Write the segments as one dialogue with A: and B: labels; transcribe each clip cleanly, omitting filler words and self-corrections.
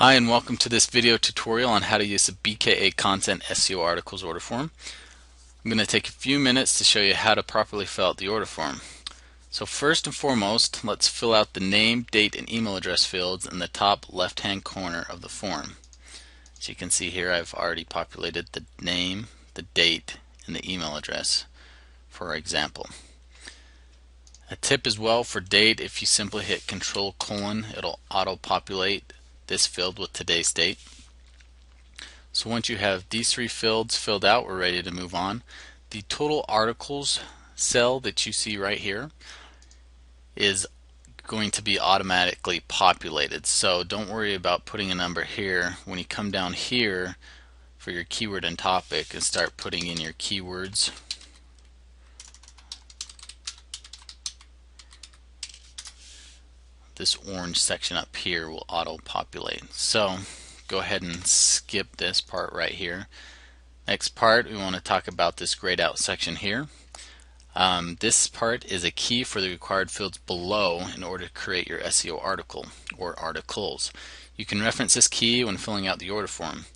A: Hi, and welcome to this video tutorial on how to use the BKA Content SEO Articles order form. I'm going to take a few minutes to show you how to properly fill out the order form. So first and foremost, let's fill out the name, date, and email address fields in the top left-hand corner of the form. As you can see here, I've already populated the name, the date, and the email address for our example. A tip as well for date: if you simply hit Control:, it'll auto-populate this field with today's date. So once you have these three fields filled out, we're ready to move on. The total articles cell that you see right here is going to be automatically populated, so don't worry about putting a number here. When you come down here for your keyword and topic and start putting in your keywords, this orange section up here will auto-populate. So go ahead and skip this part right here. Next part, we want to talk about this grayed out section here. This part is a key for the required fields below in order to create your SEO article or articles. You can reference this key when filling out the order form.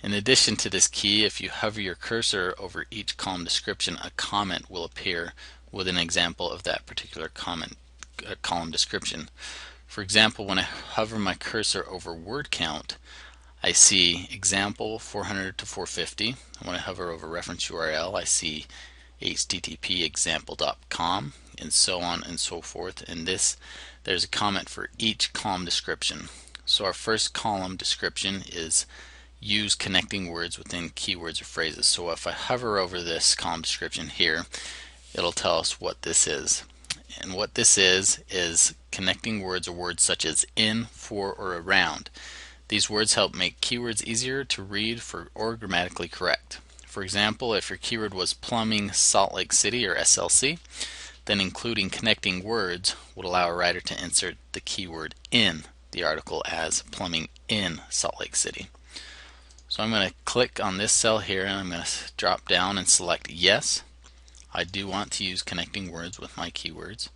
A: In addition to this key, if you hover your cursor over each column description, a comment will appear with an example of that particular column description. For example, when I hover my cursor over word count, I see example 400 to 450. When I hover over reference URL, I see http example.com, and so on and so forth. And there's a comment for each column description. So our first column description is use connecting words within keywords or phrases. So if I hover over this column description here, it'll tell us what this is. And what this is connecting words or words such as in, for, or around. These words help make keywords easier to read or grammatically correct. For example, if your keyword was plumbing Salt Lake City or SLC, then including connecting words would allow a writer to insert the keyword in the article as plumbing in Salt Lake City. So I'm going to click on this cell here, and I'm going to drop down and select yes. I do want to use connecting words with my keywords.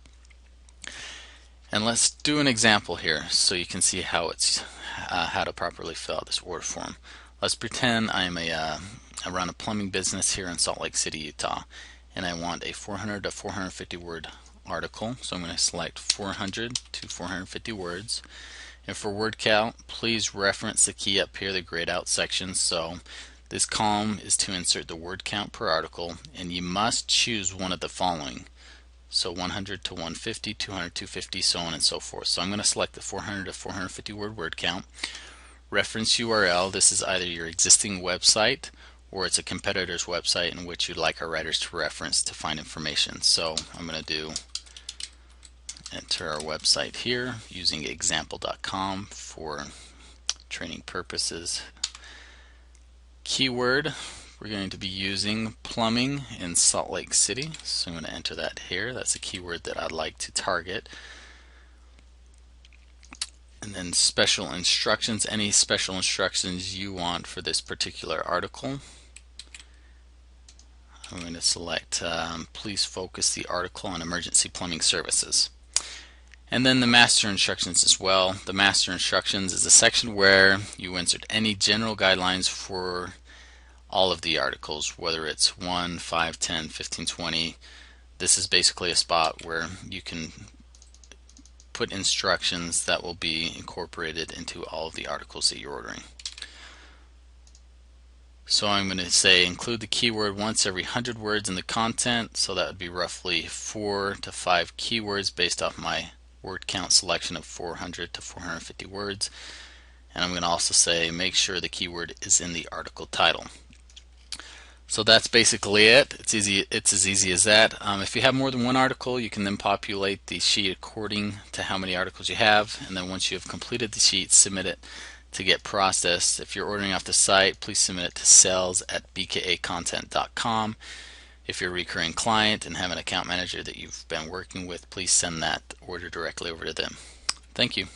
A: And let's do an example here so you can see how to properly fill out this order form. Let's pretend I run a plumbing business here in Salt Lake City, Utah, and I want a 400 to 450 word article. So I'm going to select 400 to 450 words. And for word count, please reference the key up here, the grayed out section. So this column is to insert the word count per article, and you must choose one of the following. So 100 to 150, 200 to 250, so on and so forth. So I'm going to select the 400 to 450 word count. Reference URL, this is either your existing website or it's a competitor's website in which you'd like our writers to reference to find information. So I'm going to enter our website here using example.com for training purposes. Keyword, we're going to be using plumbing in Salt Lake City, so I'm going to enter that here. That's a keyword that I'd like to target. And then special instructions, any special instructions you want for this particular article. I'm going to select please focus the article on emergency plumbing services. And then the master instructions as well. The master instructions is a section where you insert any general guidelines for all of the articles, whether it's 1, 5, 10, 15, 20. This is basically a spot where you can put instructions that will be incorporated into all of the articles that you're ordering. So I'm going to say include the keyword once every 100 words in the content, so that would be roughly 4 to 5 keywords based off my word count selection of 400 to 450 words. And I'm going to also say make sure the keyword is in the article title. So that's basically it. It's as easy as that. If you have more than one article, you can then populate the sheet according to how many articles you have, and then once you have completed the sheet, submit it to get processed. If you're ordering off the site, please submit it to sales@bkacontent.com. If you're a recurring client and have an account manager that you've been working with, please send that order directly over to them. Thank you.